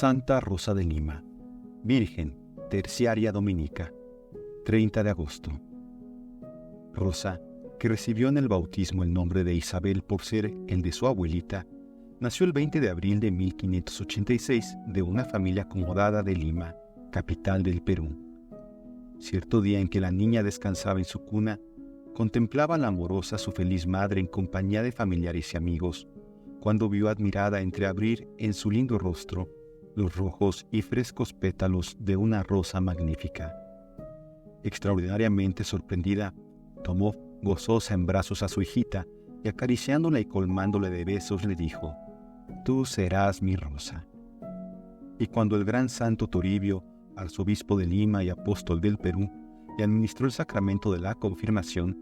Santa Rosa de Lima, Virgen, terciaria dominica, 30 de agosto. Rosa, que recibió en el bautismo el nombre de Isabel por ser el de su abuelita, nació el 20 de abril de 1586 de una familia acomodada de Lima, capital del Perú. Cierto día en que la niña descansaba en su cuna, contemplaba la amorosa su feliz madre en compañía de familiares y amigos, cuando vio admirada entreabrir en su lindo rostro los rojos y frescos pétalos de una rosa magnífica. Extraordinariamente sorprendida, tomó gozosa en brazos a su hijita y acariciándola y colmándole de besos le dijo: «Tú serás mi Rosa». Y cuando el gran santo Toribio, arzobispo de Lima y apóstol del Perú, le administró el sacramento de la confirmación,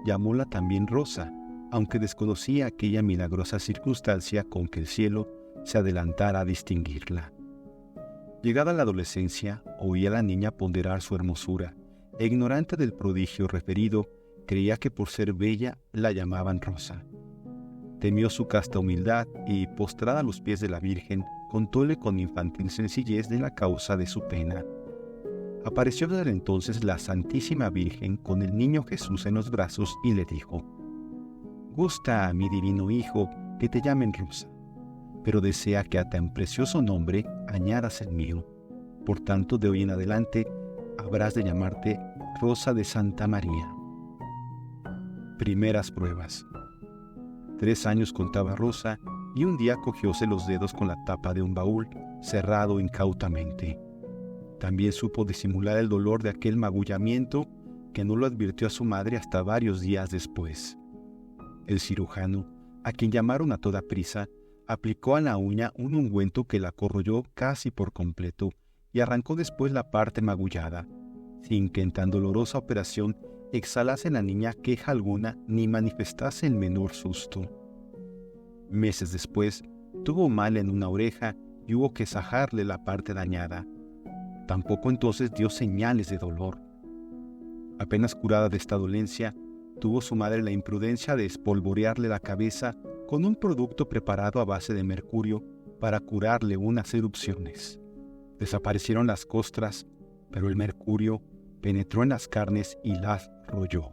llamóla también Rosa, aunque desconocía aquella milagrosa circunstancia con que el cielo se adelantara a distinguirla. Llegada la adolescencia, oía a la niña ponderar su hermosura, e ignorante del prodigio referido, creía que por ser bella la llamaban Rosa. Temió su casta humildad y, postrada a los pies de la Virgen, contóle con infantil sencillez de la causa de su pena. Apareció desde entonces la Santísima Virgen con el niño Jesús en los brazos y le dijo: «Gusta, mi divino Hijo, que te llamen Rosa, pero desea que a tan precioso nombre añadas el mío. Por tanto, de hoy en adelante habrás de llamarte Rosa de Santa María». Primeras pruebas. 3 años contaba Rosa y un día cogióse los dedos con la tapa de un baúl cerrado incautamente. También supo disimular el dolor de aquel magullamiento que no lo advirtió a su madre hasta varios días después. El cirujano, a quien llamaron a toda prisa, aplicó a la uña un ungüento que la corroyó casi por completo y arrancó después la parte magullada, sin que en tan dolorosa operación exhalase la niña queja alguna ni manifestase el menor susto. Meses después, tuvo mal en una oreja y hubo que sajarle la parte dañada. Tampoco entonces dio señales de dolor. Apenas curada de esta dolencia, tuvo su madre la imprudencia de espolvorearle la cabeza con un producto preparado a base de mercurio para curarle unas erupciones. Desaparecieron las costras, pero el mercurio penetró en las carnes y las royó.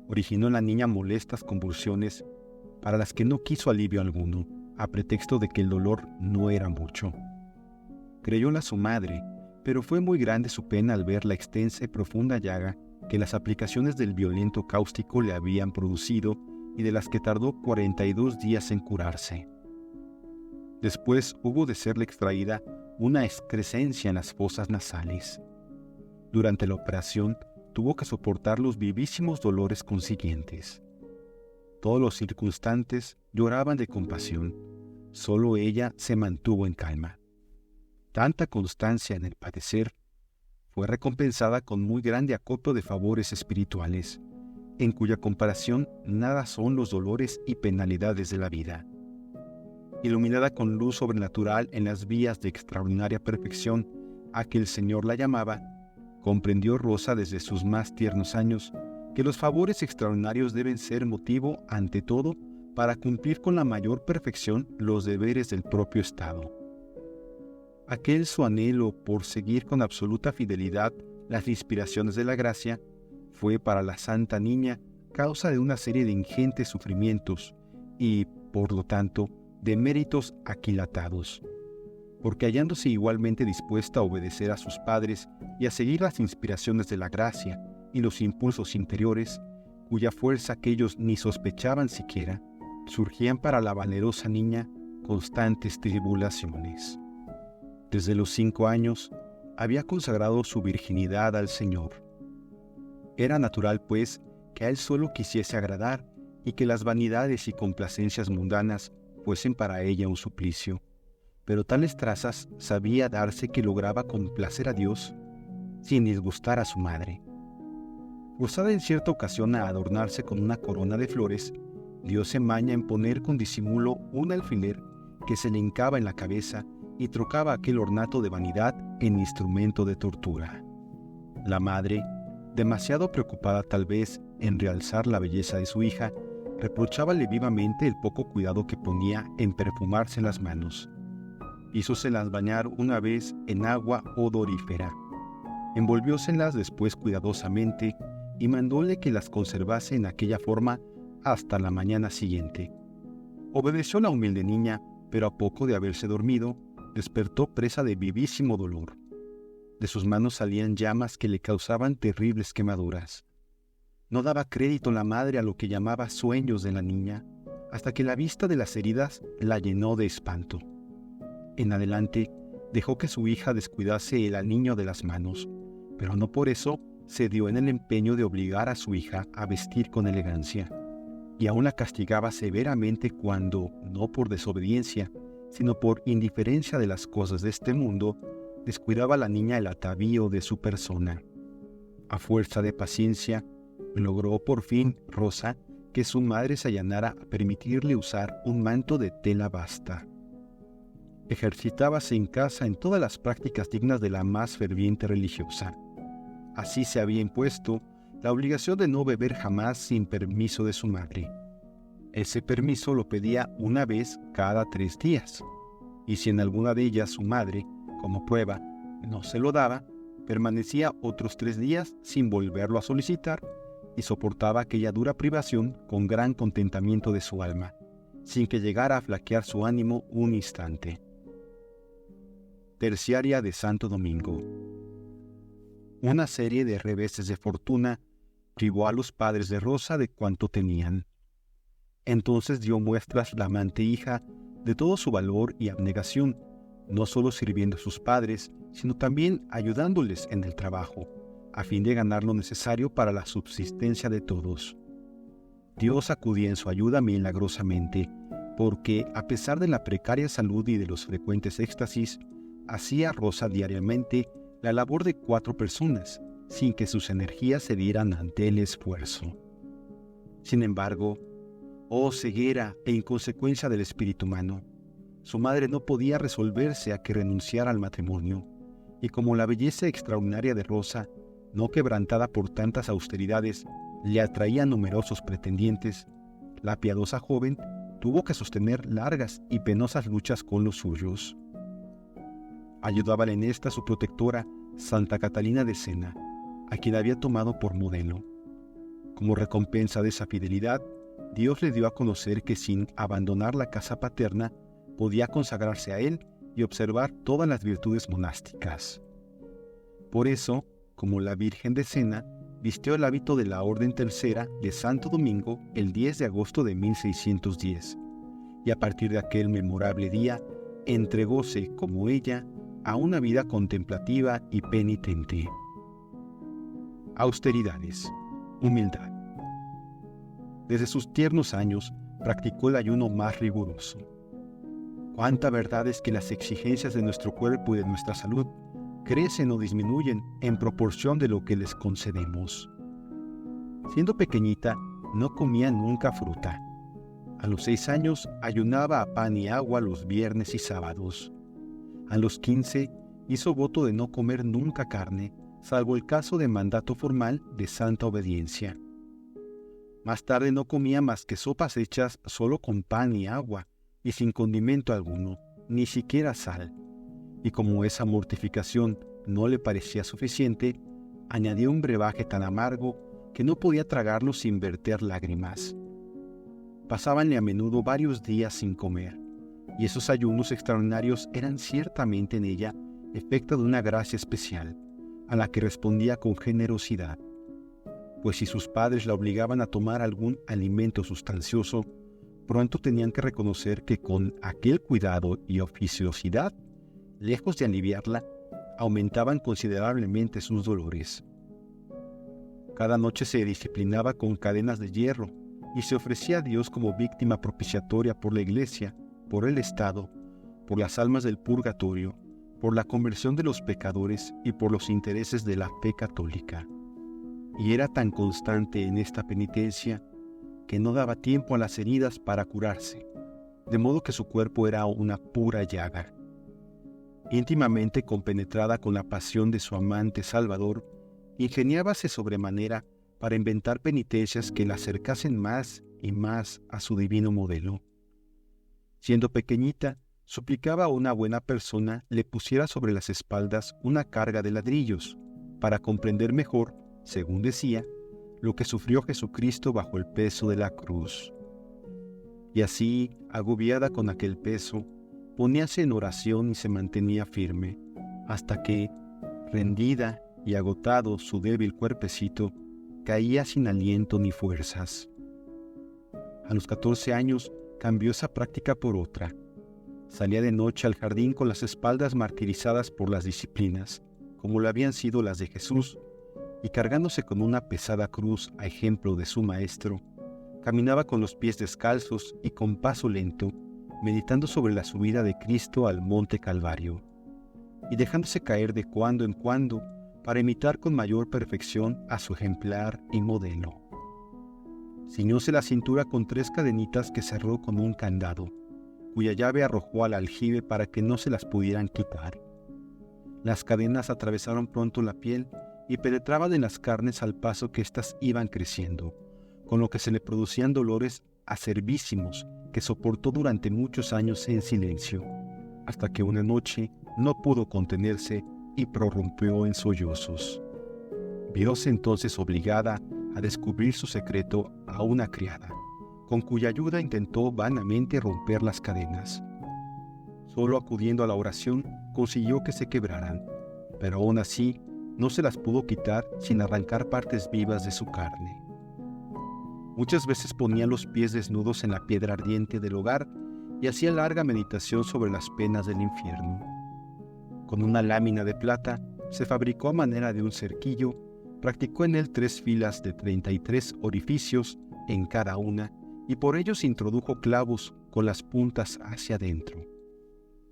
Originó en la niña molestas convulsiones para las que no quiso alivio alguno, a pretexto de que el dolor no era mucho. Creyóla su madre, pero fue muy grande su pena al ver la extensa y profunda llaga que las aplicaciones del violento cáustico le habían producido y de las que tardó 42 días en curarse. Después hubo de serle extraída una excrescencia en las fosas nasales. Durante la operación tuvo que soportar los vivísimos dolores consiguientes. Todos los circunstantes lloraban de compasión, solo ella se mantuvo en calma. Tanta constancia en el padecer fue recompensada con muy grande acopio de favores espirituales, en cuya comparación nada son los dolores y penalidades de la vida. Iluminada con luz sobrenatural en las vías de extraordinaria perfección a que el Señor la llamaba, comprendió Rosa desde sus más tiernos años que los favores extraordinarios deben ser motivo, ante todo, para cumplir con la mayor perfección los deberes del propio estado. Aquel su anhelo por seguir con absoluta fidelidad las inspiraciones de la gracia fue para la santa niña causa de una serie de ingentes sufrimientos y, por lo tanto, de méritos aquilatados, porque hallándose igualmente dispuesta a obedecer a sus padres y a seguir las inspiraciones de la gracia y los impulsos interiores, cuya fuerza aquellos ni sospechaban siquiera, surgían para la valerosa niña constantes tribulaciones. Desde los 5 años había consagrado su virginidad al Señor. Era natural, pues, que a Él solo quisiese agradar y que las vanidades y complacencias mundanas fuesen para ella un suplicio. Pero tales trazas sabía darse que lograba complacer a Dios sin disgustar a su madre. Forzada en cierta ocasión a adornarse con una corona de flores, diose maña en poner con disimulo un alfiler que se le hincaba en la cabeza y trocaba aquel ornato de vanidad en instrumento de tortura. La madre, demasiado preocupada tal vez en realzar la belleza de su hija, reprochábale vivamente el poco cuidado que ponía en perfumarse las manos. Hízoselas bañar una vez en agua odorífera. Envolvióselas después cuidadosamente y mandóle que las conservase en aquella forma hasta la mañana siguiente. Obedeció la humilde niña, pero a poco de haberse dormido, despertó presa de vivísimo dolor. De sus manos salían llamas que le causaban terribles quemaduras. No daba crédito la madre a lo que llamaba sueños de la niña, hasta que la vista de las heridas la llenó de espanto. En adelante, dejó que su hija descuidase al niño de las manos, pero no por eso cedió en el empeño de obligar a su hija a vestir con elegancia, y aún la castigaba severamente cuando, no por desobediencia, sino por indiferencia de las cosas de este mundo, descuidaba a la niña el atavío de su persona. A fuerza de paciencia, logró por fin Rosa que su madre se allanara a permitirle usar un manto de tela basta. Ejercitábase en casa en todas las prácticas dignas de la más ferviente religiosa. Así se había impuesto la obligación de no beber jamás sin permiso de su madre. Ese permiso lo pedía una vez cada 3 días, y si en alguna de ellas su madre, como prueba, no se lo daba, permanecía otros 3 días sin volverlo a solicitar y soportaba aquella dura privación con gran contentamiento de su alma, sin que llegara a flaquear su ánimo un instante. Terciaria de Santo Domingo. Una serie de reveses de fortuna privó a los padres de Rosa de cuanto tenían. Entonces dio muestras la amante hija de todo su valor y abnegación, no solo sirviendo a sus padres, sino también ayudándoles en el trabajo, a fin de ganar lo necesario para la subsistencia de todos. Dios acudía en su ayuda milagrosamente, porque a pesar de la precaria salud y de los frecuentes éxtasis, hacía Rosa diariamente la labor de 4 personas, sin que sus energías se dieran ante el esfuerzo. Sin embargo, oh ceguera e inconsecuencia del espíritu humano, su madre no podía resolverse a que renunciara al matrimonio, y como la belleza extraordinaria de Rosa, no quebrantada por tantas austeridades, le atraía numerosos pretendientes, la piadosa joven tuvo que sostener largas y penosas luchas con los suyos. Ayudábale en esta su protectora, Santa Catalina de Sena, a quien había tomado por modelo. Como recompensa de esa fidelidad, Dios le dio a conocer que sin abandonar la casa paterna, podía consagrarse a él y observar todas las virtudes monásticas. Por eso, como la Virgen de Sena, vistió el hábito de la Orden Tercera de Santo Domingo el 10 de agosto de 1610, y a partir de aquel memorable día, entregóse, como ella, a una vida contemplativa y penitente. Austeridades, humildad. Desde sus tiernos años practicó el ayuno más riguroso. Cuánta verdad es que las exigencias de nuestro cuerpo y de nuestra salud crecen o disminuyen en proporción de lo que les concedemos. Siendo pequeñita, no comía nunca fruta. A los 6 años ayunaba a pan y agua los viernes y sábados. A los 15 hizo voto de no comer nunca carne, salvo el caso de mandato formal de santa obediencia. Más tarde no comía más que sopas hechas solo con pan y agua, y sin condimento alguno, ni siquiera sal. Y como esa mortificación no le parecía suficiente, añadió un brebaje tan amargo que no podía tragarlo sin verter lágrimas. Pasábanle a menudo varios días sin comer, y esos ayunos extraordinarios eran ciertamente en ella efecto de una gracia especial, a la que respondía con generosidad. Pues si sus padres la obligaban a tomar algún alimento sustancioso, pronto tenían que reconocer que con aquel cuidado y oficiosidad, lejos de aliviarla, aumentaban considerablemente sus dolores. Cada noche se disciplinaba con cadenas de hierro y se ofrecía a Dios como víctima propiciatoria por la Iglesia, por el Estado, por las almas del purgatorio, por la conversión de los pecadores y por los intereses de la fe católica. Y era tan constante en esta penitencia que no daba tiempo a las heridas para curarse, de modo que su cuerpo era una pura llaga. Íntimamente compenetrada con la pasión de su amante Salvador, ingeniábase sobremanera para inventar penitencias que la acercasen más y más a su divino modelo. Siendo pequeñita, suplicaba a una buena persona le pusiera sobre las espaldas una carga de ladrillos, para comprender mejor, según decía, lo que sufrió Jesucristo bajo el peso de la cruz. Y así, agobiada con aquel peso, poníase en oración y se mantenía firme, hasta que, rendida y agotado su débil cuerpecito, caía sin aliento ni fuerzas. A los 14 años cambió esa práctica por otra. Salía de noche al jardín con las espaldas martirizadas por las disciplinas, como lo habían sido las de Jesús, y cargándose con una pesada cruz a ejemplo de su maestro, caminaba con los pies descalzos y con paso lento, meditando sobre la subida de Cristo al monte Calvario, y dejándose caer de cuando en cuando para imitar con mayor perfección a su ejemplar y modelo. Ciñóse la cintura con 3 cadenitas que cerró con un candado, cuya llave arrojó al aljibe para que no se las pudieran quitar. Las cadenas atravesaron pronto la piel y penetraban en las carnes al paso que éstas iban creciendo, con lo que se le producían dolores acervísimos que soportó durante muchos años en silencio, hasta que una noche no pudo contenerse y prorrumpió en sollozos. Vióse entonces obligada a descubrir su secreto a una criada, con cuya ayuda intentó vanamente romper las cadenas. Solo acudiendo a la oración consiguió que se quebraran, pero aún así no se las pudo quitar sin arrancar partes vivas de su carne. Muchas veces ponía los pies desnudos en la piedra ardiente del hogar y hacía larga meditación sobre las penas del infierno. Con una lámina de plata se fabricó a manera de un cerquillo, practicó en él 3 filas de 33 orificios en cada una y por ellos introdujo clavos con las puntas hacia adentro.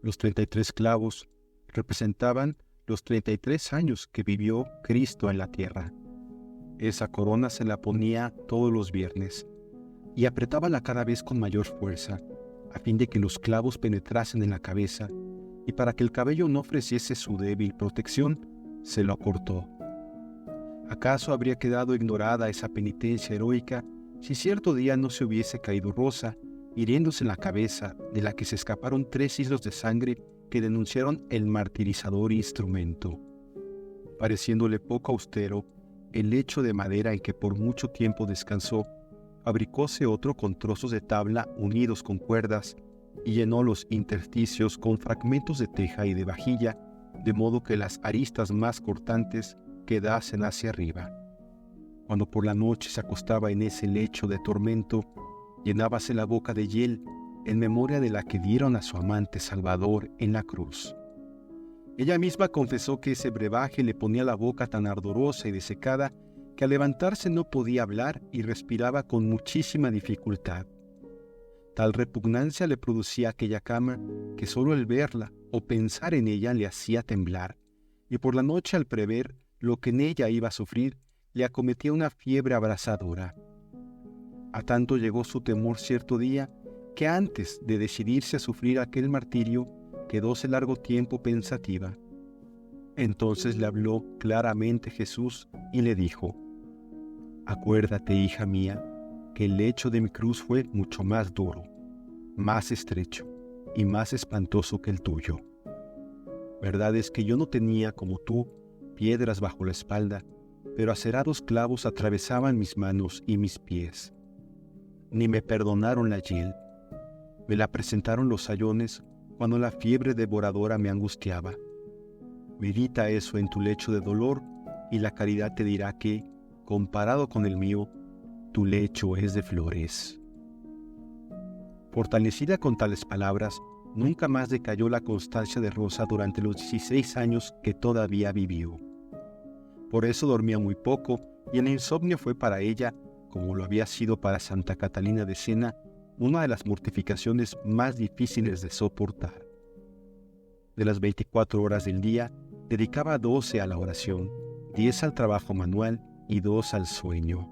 Los 33 clavos representaban los 33 años que vivió Cristo en la tierra. Esa corona se la ponía todos los viernes y apretábala cada vez con mayor fuerza, a fin de que los clavos penetrasen en la cabeza, y para que el cabello no ofreciese su débil protección, se lo acortó. ¿Acaso habría quedado ignorada esa penitencia heroica si cierto día no se hubiese caído Rosa, hiriéndose en la cabeza, de la que se escaparon 3 hilos de sangre que denunciaron el martirizador instrumento? Pareciéndole poco austero el lecho de madera en que por mucho tiempo descansó, fabricóse otro con trozos de tabla unidos con cuerdas y llenó los intersticios con fragmentos de teja y de vajilla, de modo que las aristas más cortantes quedasen hacia arriba. Cuando por la noche se acostaba en ese lecho de tormento, llenábase la boca de hiel en memoria de la que dieron a su amante Salvador en la cruz. Ella misma confesó que ese brebaje le ponía la boca tan ardorosa y desecada que al levantarse no podía hablar y respiraba con muchísima dificultad. Tal repugnancia le producía aquella cama que solo el verla o pensar en ella le hacía temblar, y por la noche al prever lo que en ella iba a sufrir, le acometía una fiebre abrasadora. A tanto llegó su temor cierto día que antes de decidirse a sufrir aquel martirio, quedóse largo tiempo pensativa. Entonces le habló claramente Jesús y le dijo: «Acuérdate, hija mía, que el lecho de mi cruz fue mucho más duro, más estrecho y más espantoso que el tuyo. Verdad es que yo no tenía, como tú, piedras bajo la espalda, pero acerados clavos atravesaban mis manos y mis pies. Ni me perdonaron la hiel, me la presentaron los sayones cuando la fiebre devoradora me angustiaba. Medita eso en tu lecho de dolor y la caridad te dirá que, comparado con el mío, tu lecho es de flores». Fortalecida con tales palabras, nunca más decayó la constancia de Rosa durante los 16 años que todavía vivió. Por eso dormía muy poco, y el insomnio fue para ella, como lo había sido para Santa Catalina de Siena, una de las mortificaciones más difíciles de soportar. De las 24 horas del día, dedicaba 12 a la oración, 10 al trabajo manual y 2 al sueño.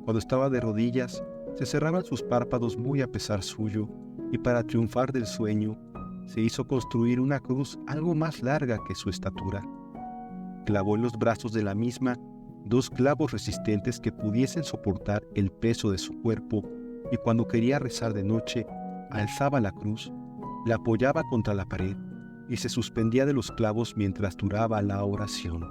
Cuando estaba de rodillas, se cerraban sus párpados muy a pesar suyo, y para triunfar del sueño, se hizo construir una cruz algo más larga que su estatura. Clavó en los brazos de la misma 2 clavos resistentes que pudiesen soportar el peso de su cuerpo, y cuando quería rezar de noche, alzaba la cruz, la apoyaba contra la pared y se suspendía de los clavos mientras duraba la oración.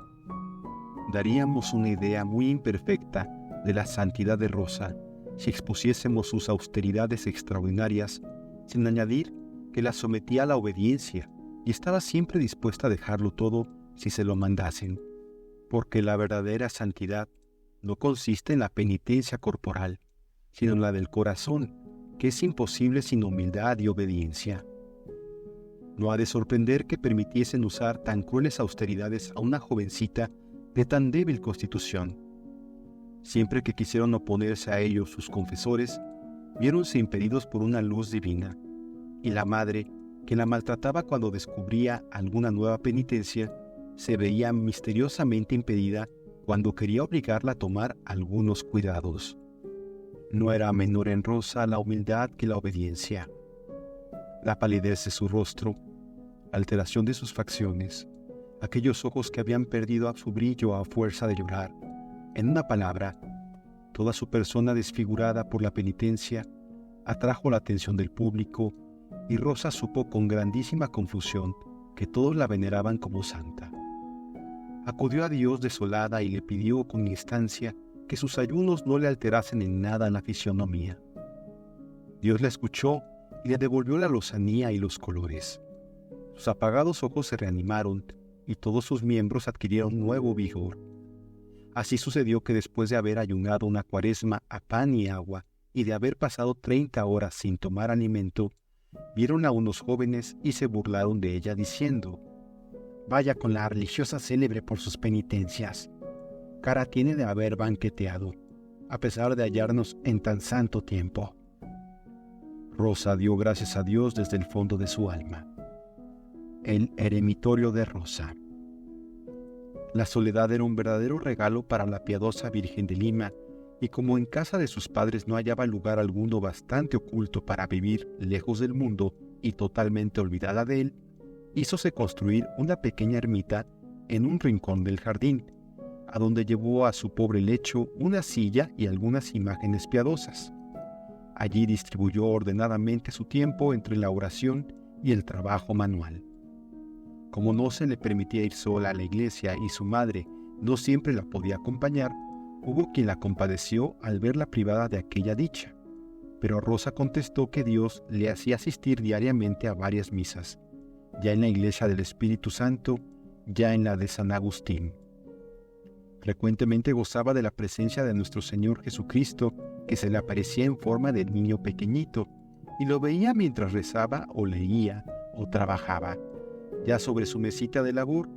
Daríamos una idea muy imperfecta de la santidad de Rosa si expusiésemos sus austeridades extraordinarias, sin añadir que la sometía a la obediencia y estaba siempre dispuesta a dejarlo todo si se lo mandasen, porque la verdadera santidad no consiste en la penitencia corporal, sino en la del corazón, que es imposible sin humildad y obediencia. No ha de sorprender que permitiesen usar tan crueles austeridades a una jovencita de tan débil constitución. Siempre que quisieron oponerse a ellos sus confesores, viéronse impedidos por una luz divina, y la madre, que la maltrataba cuando descubría alguna nueva penitencia, se veía misteriosamente impedida cuando quería obligarla a tomar algunos cuidados. No era menor en Rosa la humildad que la obediencia. La palidez de su rostro, alteración de sus facciones, aquellos ojos que habían perdido su brillo a fuerza de llorar, en una palabra, toda su persona desfigurada por la penitencia, atrajo la atención del público y Rosa supo con grandísima confusión que todos la veneraban como santa. Acudió a Dios desolada y le pidió con instancia que sus ayunos no le alterasen en nada la fisionomía. Dios la escuchó y le devolvió la lozanía y los colores. Sus apagados ojos se reanimaron y todos sus miembros adquirieron nuevo vigor. Así sucedió que después de haber ayunado una cuaresma a pan y agua y de haber pasado 30 horas sin tomar alimento, vieron a unos jóvenes y se burlaron de ella diciendo: «Vaya con la religiosa célebre por sus penitencias. Cara tiene de haber banqueteado, a pesar de hallarnos en tan santo tiempo». Rosa dio gracias a Dios desde el fondo de su alma. El eremitorio de Rosa. La soledad era un verdadero regalo para la piadosa Virgen de Lima, y como en casa de sus padres no hallaba lugar alguno bastante oculto para vivir lejos del mundo y totalmente olvidada de él, hízose construir una pequeña ermita en un rincón del jardín, a donde llevó a su pobre lecho una silla y algunas imágenes piadosas. Allí distribuyó ordenadamente su tiempo entre la oración y el trabajo manual. Como no se le permitía ir sola a la iglesia y su madre no siempre la podía acompañar, hubo quien la compadeció al verla privada de aquella dicha, pero Rosa contestó que Dios le hacía asistir diariamente a varias misas, ya en la iglesia del Espíritu Santo, ya en la de San Agustín. Frecuentemente gozaba de la presencia de nuestro Señor Jesucristo, que se le aparecía en forma de niño pequeñito, y lo veía mientras rezaba o leía o trabajaba, ya sobre su mesita de labor,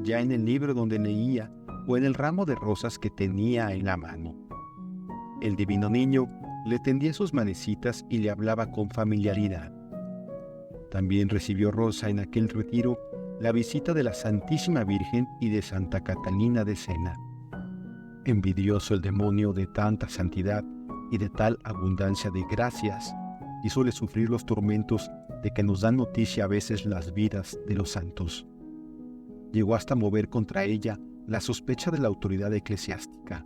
ya en el libro donde leía o en el ramo de rosas que tenía en la mano. El divino niño le tendía sus manecitas y le hablaba con familiaridad. También recibió Rosa en aquel retiro la visita de la Santísima Virgen y de Santa Catalina de Siena. Envidioso el demonio de tanta santidad y de tal abundancia de gracias, hízole sufrir los tormentos de que nos dan noticia a veces las vidas de los santos. Llegó hasta mover contra ella la sospecha de la autoridad eclesiástica.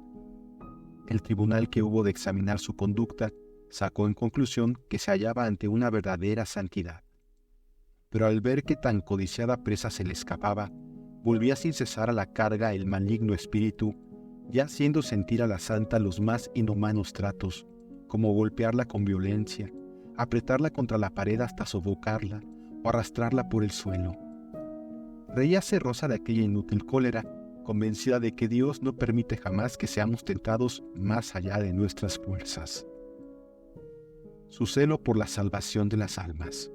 El tribunal que hubo de examinar su conducta sacó en conclusión que se hallaba ante una verdadera santidad. Pero al ver que tan codiciada presa se le escapaba, volvía sin cesar a la carga el maligno espíritu, ya haciendo sentir a la santa los más inhumanos tratos, como golpearla con violencia, apretarla contra la pared hasta sofocarla o arrastrarla por el suelo. Reíase Rosa de aquella inútil cólera, convencida de que Dios no permite jamás que seamos tentados más allá de nuestras fuerzas. Su celo por la salvación de las almas.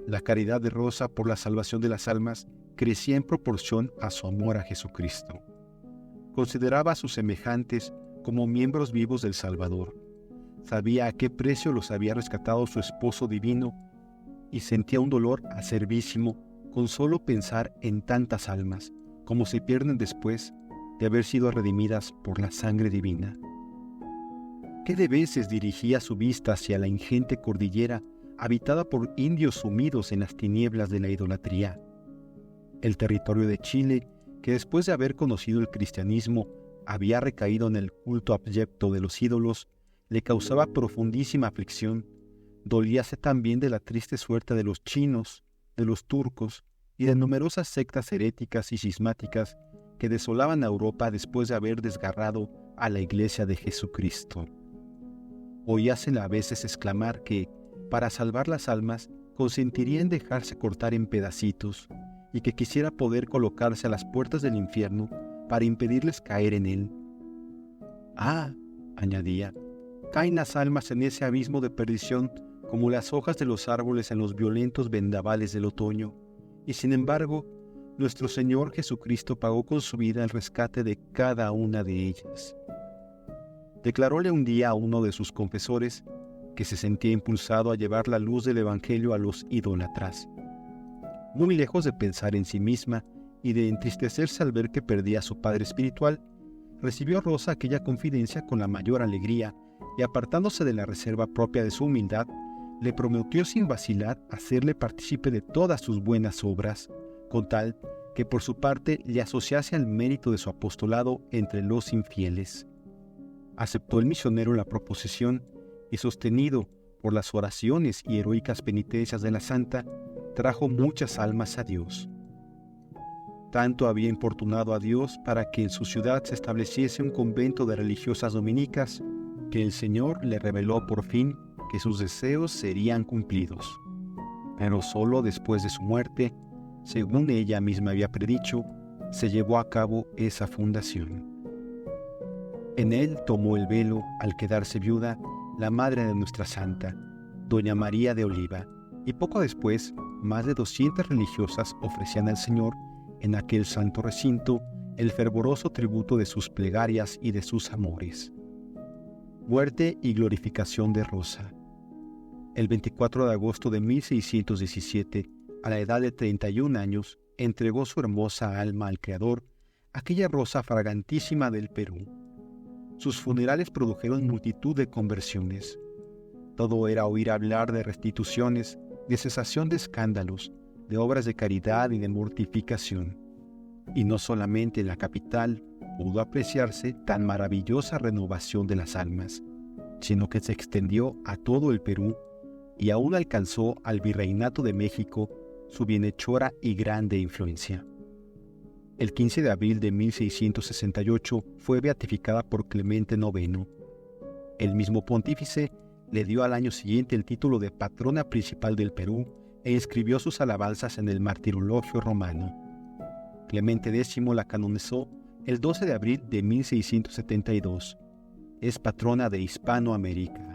La caridad de Rosa por la salvación de las almas crecía en proporción a su amor a Jesucristo. Consideraba a sus semejantes como miembros vivos del Salvador. Sabía a qué precio los había rescatado su esposo divino y sentía un dolor acervísimo con solo pensar en tantas almas como se pierden después de haber sido redimidas por la sangre divina. ¿Qué de veces dirigía su vista hacia la ingente cordillera habitada por indios sumidos en las tinieblas de la idolatría? El territorio de Chile, que después de haber conocido el cristianismo había recaído en el culto abyecto de los ídolos, le causaba profundísima aflicción, dolíase también de la triste suerte de los chinos, de los turcos y de numerosas sectas heréticas y cismáticas que desolaban a Europa después de haber desgarrado a la Iglesia de Jesucristo. Oíasela a veces exclamar que, para salvar las almas, consentiría en dejarse cortar en pedacitos y que quisiera poder colocarse a las puertas del infierno para impedirles caer en él. «Ah», añadía, «caen las almas en ese abismo de perdición como las hojas de los árboles en los violentos vendavales del otoño, y sin embargo, nuestro Señor Jesucristo pagó con su vida el rescate de cada una de ellas». Declaróle un día a uno de sus confesores que se sentía impulsado a llevar la luz del Evangelio a los idólatras. Muy lejos de pensar en sí misma y de entristecerse al ver que perdía a su padre espiritual, recibió Rosa aquella confidencia con la mayor alegría y, apartándose de la reserva propia de su humildad, le prometió sin vacilar hacerle partícipe de todas sus buenas obras, con tal que por su parte le asociase al mérito de su apostolado entre los infieles. Aceptó el misionero la proposición y, sostenido por las oraciones y heroicas penitencias de la santa, trajo muchas almas a Dios. Tanto había importunado a Dios para que en su ciudad se estableciese un convento de religiosas dominicas, que el Señor le reveló por fin que sus deseos serían cumplidos. Pero solo después de su muerte, según ella misma había predicho, se llevó a cabo esa fundación. En él tomó el velo, al quedarse viuda, la madre de nuestra santa, doña María de Oliva, y poco después, más de 200 religiosas ofrecían al Señor, en aquel santo recinto, el fervoroso tributo de sus plegarias y de sus amores. Muerte y glorificación de Rosa. El 24 de agosto de 1617, a la edad de 31 años, entregó su hermosa alma al Creador, aquella Rosa fragantísima del Perú. Sus funerales produjeron multitud de conversiones. Todo era oír hablar de restituciones, de cesación de escándalos, de obras de caridad y de mortificación. Y no solamente en la capital pudo apreciarse tan maravillosa renovación de las almas, sino que se extendió a todo el Perú y aún alcanzó al Virreinato de México su bienhechora y grande influencia. El 15 de abril de 1668 fue beatificada por Clemente IX. El mismo pontífice le dio al año siguiente el título de patrona principal del Perú e inscribió sus alabanzas en el Martirologio romano. Clemente X la canonizó el 12 de abril de 1672. Es patrona de Hispanoamérica.